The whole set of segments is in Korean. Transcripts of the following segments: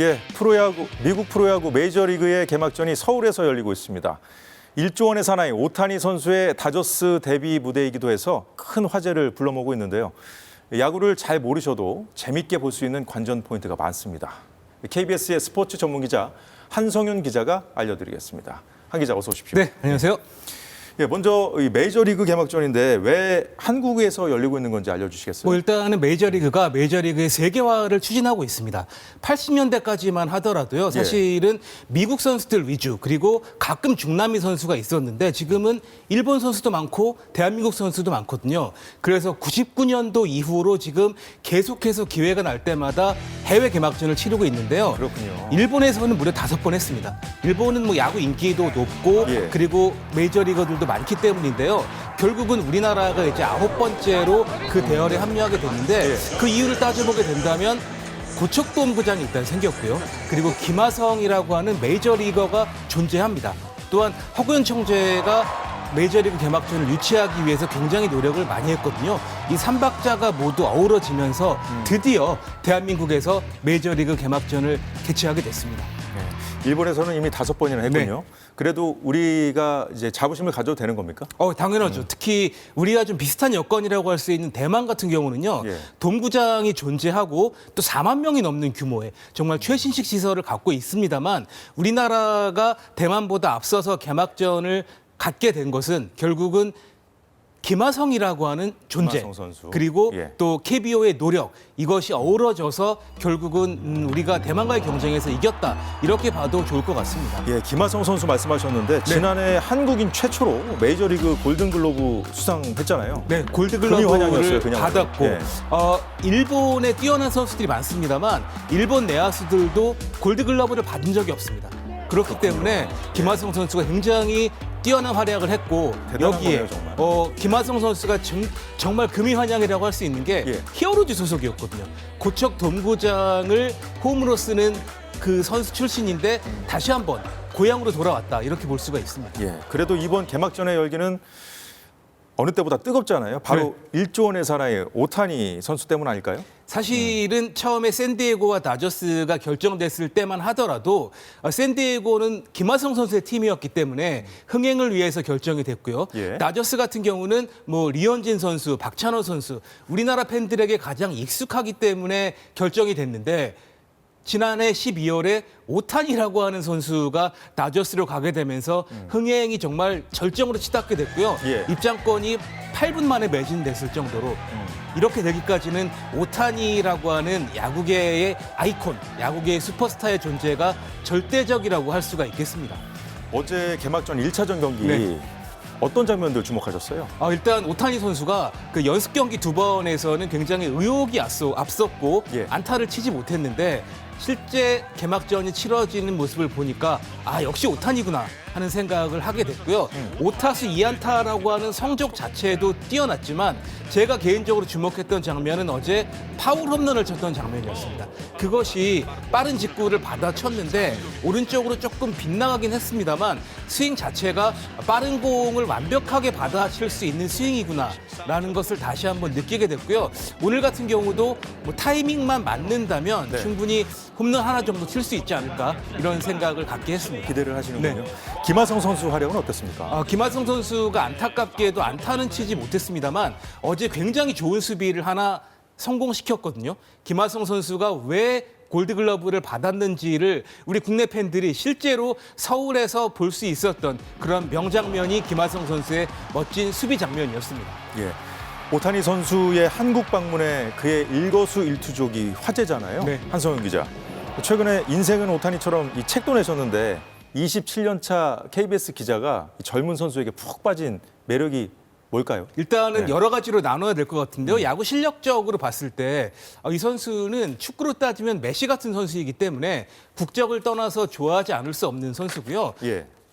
예, 프로야구, 미국 프로야구 메이저리그의 개막전이 서울에서 열리고 있습니다. 1조 원의 사나이 오타니 선수의 다저스 데뷔 무대이기도 해서 큰 화제를 불러모으고 있는데요. 야구를 잘 모르셔도 재밌게 볼 수 있는 관전 포인트가 많습니다. KBS의 스포츠 전문 기자 한성윤 기자가 알려드리겠습니다. 한 기자 어서 오십시오. 네, 안녕하세요. 예, 먼저 이 메이저리그 개막전인데 왜 한국에서 열리고 있는 건지 알려주시겠어요? 일단은 메이저리그가 메이저리그의 세계화를 추진하고 있습니다. 80년대까지만 하더라도요. 사실은 미국 선수들 위주 그리고 가끔 중남미 선수가 있었는데 지금은 일본 선수도 많고 대한민국 선수도 많거든요. 그래서 99년도 이후로 지금 계속해서 기회가 날 때마다 해외 개막전을 치르고 있는데요. 그렇군요. 일본에서는 무려 5번 했습니다. 일본은 뭐 야구 인기도 높고 그리고 메이저리거들도 많기 때문인데요. 결국은 우리나라가 이제 9번째로 그 대열에 합류하게 됐는데 그 이유를 따져보게 된다면 고척돔구장이 일단 생겼고요. 그리고 김하성이라고 하는 메이저리거가 존재합니다. 또한 허구현 총재가 메이저리그 개막전을 유치하기 위해서 굉장히 노력을 많이 했거든요. 이 3박자가 모두 어우러지면서 드디어 대한민국에서 메이저리그 개막전을 개최하게 됐습니다. 일본에서는 이미 5번이나 했군요. 그래도 우리가 이제 자부심을 가져도 되는 겁니까? 당연하죠. 특히 우리가 좀 비슷한 여건이라고 할 수 있는 대만 같은 경우는요. 돔구장이 존재하고 또 4만 명이 넘는 규모의 정말 최신식 시설을 갖고 있습니다만 우리나라가 대만보다 앞서서 개막전을 갖게 된 것은 결국은 김하성이라고 하는 존재 김하성 선수. 그리고 또 KBO의 노력 이것이 어우러져서 결국은 우리가 대만과의 경쟁에서 이겼다 이렇게 봐도 좋을 것 같습니다. 예, 김하성 선수 말씀하셨는데 지난해 한국인 최초로 메이저리그 골든글로브 수상했잖아요. 네, 금이 골드글러브를 환영이었어요, 그냥. 받았고 일본에 뛰어난 선수들이 많습니다만 일본 내야수들도 골드글러브를 받은 적이 없습니다. 그렇기 때문에 김하성 선수가 굉장히 뛰어난 활약을 했고 여기에 거네요, 김하성 선수가 정말 금이 환영이라고 할 수 있는 게 히어로즈 소속이었거든요. 고척 돔구장을 홈으로 쓰는 그 선수 출신인데 다시 한번 고향으로 돌아왔다 이렇게 볼 수가 있습니다. 예, 그래도 이번 개막전의 열기는 어느 때보다 뜨겁잖아요. 바로 1조 원의 사나이 오타니 선수 때문 아닐까요? 사실은 처음에 샌디에고와 다저스가 결정됐을 때만 하더라도 샌디에고는 김하성 선수의 팀이었기 때문에 흥행을 위해서 결정이 됐고요. 다저스 같은 경우는 뭐 류현진 선수, 박찬호 선수 우리나라 팬들에게 가장 익숙하기 때문에 결정이 됐는데 지난해 12월에 오타니라고 하는 선수가 다저스로 가게 되면서 흥행이 정말 절정으로 치닫게 됐고요. 입장권이 8분 만에 매진됐을 정도로 이렇게 되기까지는 오타니라고 하는 야구계의 아이콘, 야구계의 슈퍼스타의 존재가 절대적이라고 할 수가 있겠습니다. 어제 개막전 1차전 경기 어떤 장면들 주목하셨어요? 일단 오타니 선수가 그 연습 경기 2번에서는 굉장히 의욕이 앞섰고 안타를 치지 못했는데 실제 개막전이 치러지는 모습을 보니까 역시 오타니구나 하는 생각을 하게 됐고요. 5타수 2안타라고 하는 성적 자체도 뛰어났지만 제가 개인적으로 주목했던 장면은 어제 파울 홈런을 쳤던 장면이었습니다. 그것이 빠른 직구를 받아쳤는데 오른쪽으로 조금 빗나가긴 했습니다만 스윙 자체가 빠른 공을 완벽하게 받아칠 수 있는 스윙이구나라는 것을 다시 한번 느끼게 됐고요. 오늘 같은 경우도 뭐 타이밍만 맞는다면 충분히 홈런 하나 정도 칠 수 있지 않을까 이런 생각을 갖게 했습니다. 기대를 하시는군요. 김하성 선수 활약은 어땠습니까? 김하성 선수가 안타깝게도 안타는 치지 못했습니다만 어제 굉장히 좋은 수비를 하나 성공시켰거든요. 김하성 선수가 왜 골드글러브를 받았는지를 우리 국내 팬들이 실제로 서울에서 볼 수 있었던 그런 명장면이 김하성 선수의 멋진 수비 장면이었습니다. 오타니 선수의 한국 방문에 그의 일거수일투족이 화제잖아요. 한성윤 기자. 최근에 인생은 오타니처럼 이 책도 내셨는데 27년 차 KBS 기자가 젊은 선수에게 푹 빠진 매력이 뭘까요? 일단은 여러 가지로 나눠야 될 것 같은데요. 야구 실력적으로 봤을 때 이 선수는 축구로 따지면 메시 같은 선수이기 때문에 국적을 떠나서 좋아하지 않을 수 없는 선수고요.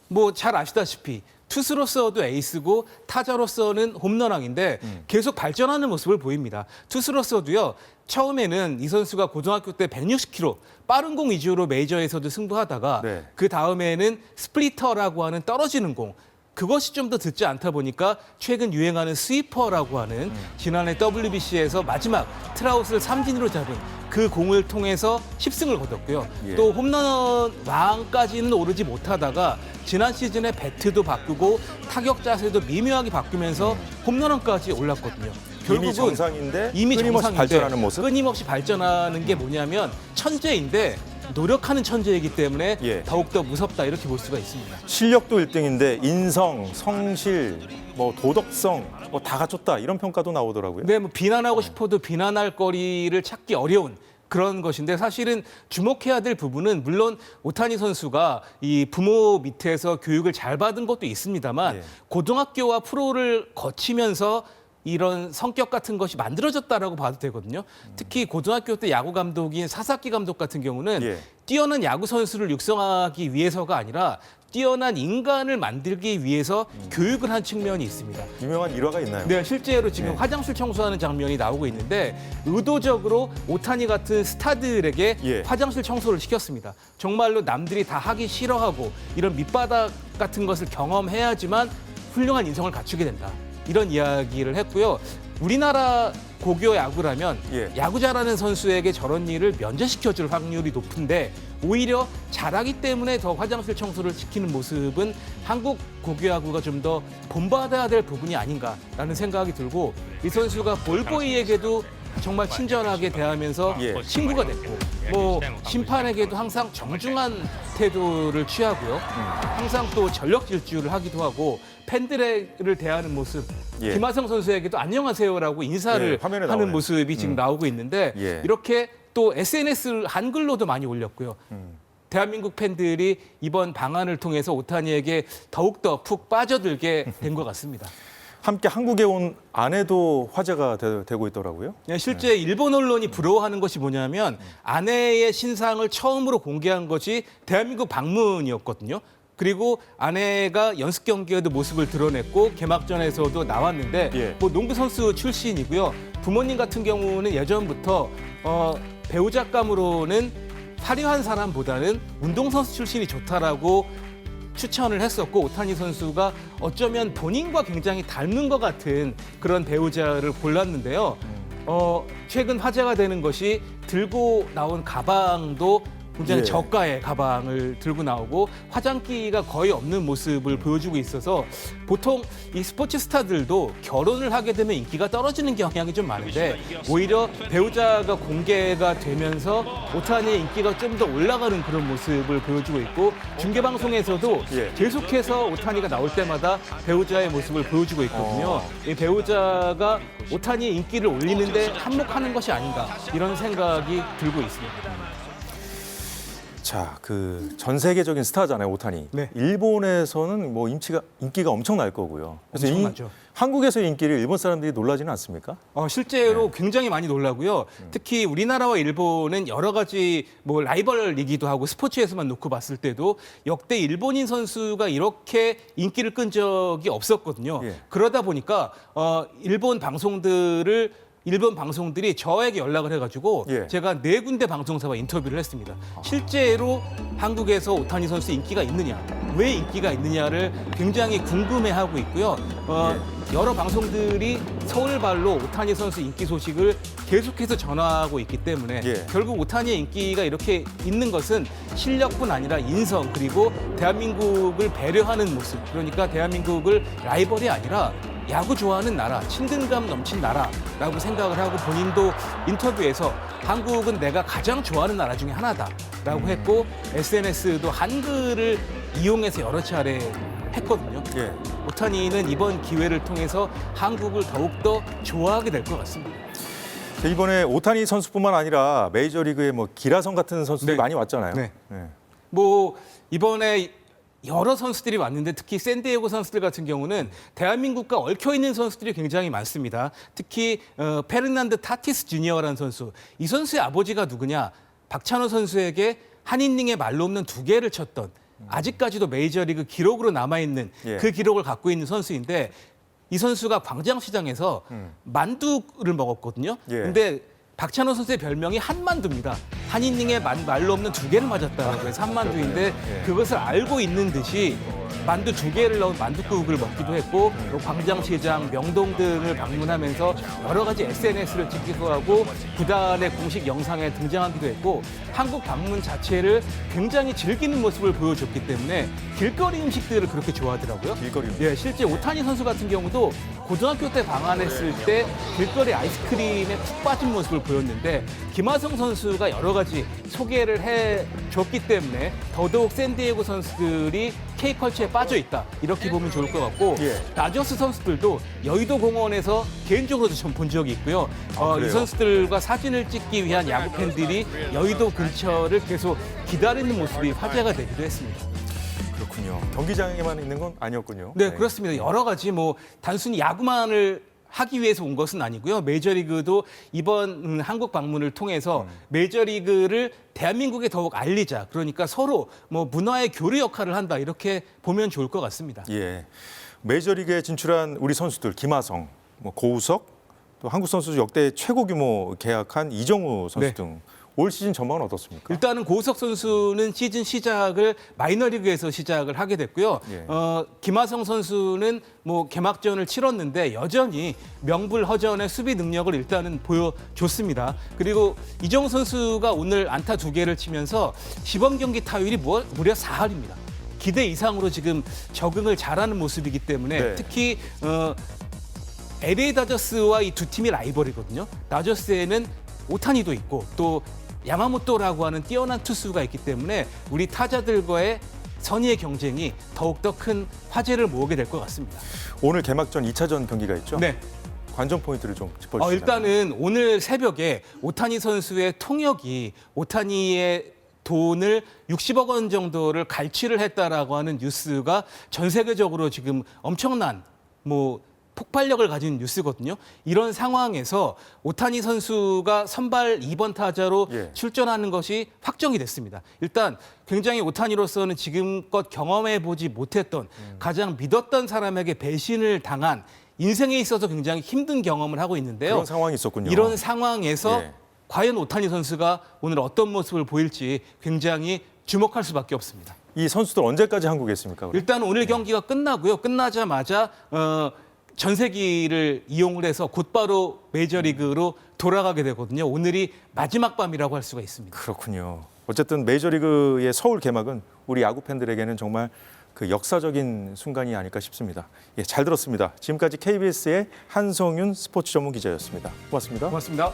뭐 잘 아시다시피 투수로서도 에이스고 타자로서는 홈런왕인데 계속 발전하는 모습을 보입니다. 투수로서도요. 처음에는 이 선수가 고등학교 때 160km 빠른 공 위주로 메이저에서도 승부하다가 그 다음에는 스플리터라고 하는 떨어지는 공 그것이 좀 더 듣지 않다 보니까 최근 유행하는 스위퍼라고 하는 지난해 WBC에서 마지막 트라우스를 삼진으로 잡은 그 공을 통해서 10승을 거뒀고요. 예. 또 홈런 왕까지는 오르지 못하다가 지난 시즌에 배트도 바꾸고 타격 자세도 미묘하게 바꾸면서 홈런왕까지 올랐거든요. 이미 정상인데 이미 끊임없이 정상인데 발전하는 모습? 끊임없이 발전하는 게 뭐냐면 천재인데 노력하는 천재이기 때문에 예. 더욱더 무섭다 이렇게 볼 수가 있습니다. 실력도 1등인데 인성, 성실, 뭐 도덕성 뭐 다 갖췄다 이런 평가도 나오더라고요. 네, 뭐 비난하고 싶어도 비난할 거리를 찾기 어려운 그런 것인데 사실은 주목해야 될 부분은 물론 오타니 선수가 이 부모 밑에서 교육을 잘 받은 것도 있습니다만 예. 고등학교와 프로를 거치면서 이런 성격 같은 것이 만들어졌다라고 봐도 되거든요. 특히 고등학교 때 야구 감독인 사사키 감독 같은 경우는 예. 뛰어난 야구 선수를 육성하기 위해서가 아니라 뛰어난 인간을 만들기 위해서 교육을 한 측면이 있습니다. 유명한 일화가 있나요? 네, 실제로 지금 네. 화장실 청소하는 장면이 나오고 있는데 의도적으로 오타니 같은 스타들에게 예. 화장실 청소를 시켰습니다. 정말로 남들이 다 하기 싫어하고 이런 밑바닥 같은 것을 경험해야지만 훌륭한 인성을 갖추게 된다. 이런 이야기를 했고요. 우리나라 고교 야구라면 예. 야구 잘하는 선수에게 저런 일을 면제시켜줄 확률이 높은데 오히려 잘하기 때문에 더 화장실 청소를 시키는 모습은 한국 고교 야구가 좀 더 본받아야 될 부분이 아닌가라는 생각이 들고 이 선수가 볼보이에게도 정말 친절하게 대하면서 예. 친구가 됐고 뭐 심판에게도 항상 정중한 태도를 취하고요. 항상 또 전력 질주를 하기도 하고 팬들을 대하는 모습 예. 김하성 선수에게도 안녕하세요라고 인사를 예, 화면에 하는 나오네요. 모습이 지금 나오고 있는데 예. 이렇게 또 SNS 한글로도 많이 올렸고요. 대한민국 팬들이 이번 방안을 통해서 오타니에게 더욱더 푹 빠져들게 된 것 같습니다. 함께 한국에 온 아내도 화제가 되고 있더라고요. 네, 실제 일본 언론이 부러워하는 것이 뭐냐면 아내의 신상을 처음으로 공개한 것이 대한민국 방문이었거든요. 그리고 아내가 연습 경기에도 모습을 드러냈고 개막전에서도 나왔는데 예. 뭐 농구 선수 출신이고요. 부모님 같은 경우는 예전부터 배우작감으로는 화려한 사람보다는 운동선수 출신이 좋다라고 추천을 했었고 오타니 선수가 어쩌면 본인과 굉장히 닮은 것 같은 그런 배우자를 골랐는데요. 최근 화제가 되는 것이 들고 나온 가방도 굉장히 예. 저가의 가방을 들고 나오고 화장기가 거의 없는 모습을 보여주고 있어서 보통 이 스포츠 스타들도 결혼을 하게 되면 인기가 떨어지는 경향이 좀 많은데 오히려 배우자가 공개가 되면서 오타니의 인기가 좀 더 올라가는 그런 모습을 보여주고 있고 중계방송에서도 예. 계속해서 오타니가 나올 때마다 배우자의 모습을 보여주고 있거든요. 이 배우자가 오타니의 인기를 올리는데 한몫하는 것이 아닌가 이런 생각이 들고 있습니다. 자, 그 전 세계적인 스타잖아요, 오타니. 네. 일본에서는 뭐 인기가 엄청 날 거고요. 그래서 엄청나죠. 한국에서의 인기를 일본 사람들이 놀라지는 않습니까? 실제로 굉장히 많이 놀라고요. 특히 우리나라와 일본은 여러 가지 뭐 라이벌이기도 하고 스포츠에서만 놓고 봤을 때도 역대 일본인 선수가 이렇게 인기를 끈 적이 없었거든요. 예. 그러다 보니까 일본 방송들이 저에게 연락을 해가지고 예. 제가 4군데 방송사와 인터뷰를 했습니다. 실제로 한국에서 오타니 선수 인기가 있느냐, 왜 인기가 있느냐를 굉장히 궁금해하고 있고요. 여러 방송들이 서울발로 오타니 선수 인기 소식을 계속해서 전하고 있기 때문에 예. 결국 오타니의 인기가 이렇게 있는 것은 실력뿐 아니라 인성 그리고 대한민국을 배려하는 모습 그러니까 대한민국을 라이벌이 아니라 야구 좋아하는 나라, 친근감 넘친 나라라고 생각을 하고 본인도 인터뷰에서 한국은 내가 가장 좋아하는 나라 중에 하나다라고 했고 SNS도 한글을 이용해서 여러 차례 했거든요. 예. 오타니는 이번 기회를 통해서 한국을 더욱더 좋아하게 될 것 같습니다. 이번에 오타니 선수뿐만 아니라 메이저리그에 뭐 기라성 같은 선수들이 네. 많이 왔잖아요. 네. 네. 뭐 이번에 여러 선수들이 왔는데 특히 샌디에고 선수들 같은 경우는 대한민국과 얽혀 있는 선수들이 굉장히 많습니다. 특히 페르난드 타티스 주니어라는 선수. 이 선수의 아버지가 누구냐? 박찬호 선수에게 한 이닝에 말로 없는 2개를 쳤던 아직까지도 메이저리그 기록으로 남아있는 예. 그 기록을 갖고 있는 선수인데 이 선수가 광장시장에서 만두를 먹었거든요. 예. 근데 박찬호 선수의 별명이 한만두입니다. 한 이닝에 말로 없는 2개를 맞았다고 해서 한만두인데 예. 그것을 알고 있는 듯이 만두 2개를 넣은 만둣국을 먹기도 했고 또 광장시장, 명동 등을 방문하면서 여러 가지 SNS를 찍기도 하고 구단의 공식 영상에 등장하기도 했고 한국 방문 자체를 굉장히 즐기는 모습을 보여줬기 때문에 길거리 음식들을 그렇게 좋아하더라고요. 길거리 음식. 예, 실제 오타니 선수 같은 경우도 고등학교 때 방한했을 때 길거리 아이스크림에 푹 빠진 모습을 보였는데 김하성 선수가 여러 가지 소개를 해줬기 때문에 더더욱 샌디에고 선수들이 K컬처에 빠져 있다 이렇게 보면 좋을 것 같고 예. 다저스 선수들도 여의도 공원에서 개인적으로도 좀 본 적이 있고요. 이 그래요? 선수들과 사진을 찍기 위한 야구 팬들이 여의도 근처를 계속 기다리는 모습이 화제가 되기도 했습니다. 그렇군요. 경기장에만 있는 건 아니었군요. 네, 그렇습니다. 여러 가지 뭐 단순히 야구만을 하기 위해서 온 것은 아니고요. 메이저리그도 이번 한국 방문을 통해서 메이저리그를 대한민국에 더욱 알리자. 그러니까 서로 뭐 문화의 교류 역할을 한다. 이렇게 보면 좋을 것 같습니다. 예. 메이저리그에 진출한 우리 선수들 김하성, 뭐 고우석, 또 한국 선수 역대 최고 규모 계약한 이정우 선수 네. 등 올 시즌 전망은 어떻습니까? 일단은 고우석 선수는 시즌 시작을 마이너리그에서 시작을 하게 됐고요. 예. 김하성 선수는 뭐 개막전을 치렀는데 여전히 명불허전의 수비 능력을 일단은 보여줬습니다. 그리고 이정우 선수가 오늘 안타 2개를 치면서 시범 경기 타율이 무려 4할입니다. 기대 이상으로 지금 적응을 잘하는 모습이기 때문에 네. 특히 LA 다저스와 이 두 팀이 라이벌이거든요. 다저스에는 오타니도 있고 또 야마모토라고 하는 뛰어난 투수가 있기 때문에 우리 타자들과의 선의의 경쟁이 더욱더 큰 화제를 모으게 될 것 같습니다. 오늘 개막전 2차전 경기가 있죠? 네. 관전 포인트를 좀 짚어주시죠. 일단은 오늘 새벽에 오타니 선수의 통역이 오타니의 돈을 60억 원 정도를 갈취를 했다라고 하는 뉴스가 전 세계적으로 지금 엄청난 폭발력을 가진 뉴스거든요. 이런 상황에서 오타니 선수가 선발 2번 타자로 예. 출전하는 것이 확정이 됐습니다. 일단 굉장히 오타니로서는 지금껏 경험해보지 못했던 가장 믿었던 사람에게 배신을 당한 인생에 있어서 굉장히 힘든 경험을 하고 있는데요. 그런 상황이 있었군요. 이런 상황에서 예. 과연 오타니 선수가 오늘 어떤 모습을 보일지 굉장히 주목할 수밖에 없습니다. 이 선수들 언제까지 한국에 있습니까? 그럼? 일단 오늘 경기가 끝나고요. 끝나자마자 전세기를 이용을 해서 곧바로 메이저리그로 돌아가게 되거든요. 오늘이 마지막 밤이라고 할 수가 있습니다. 그렇군요. 어쨌든 메이저리그의 서울 개막은 우리 야구 팬들에게는 정말 그 역사적인 순간이 아닐까 싶습니다. 예, 잘 들었습니다. 지금까지 KBS의 한성윤 스포츠 전문 기자였습니다. 고맙습니다. 고맙습니다.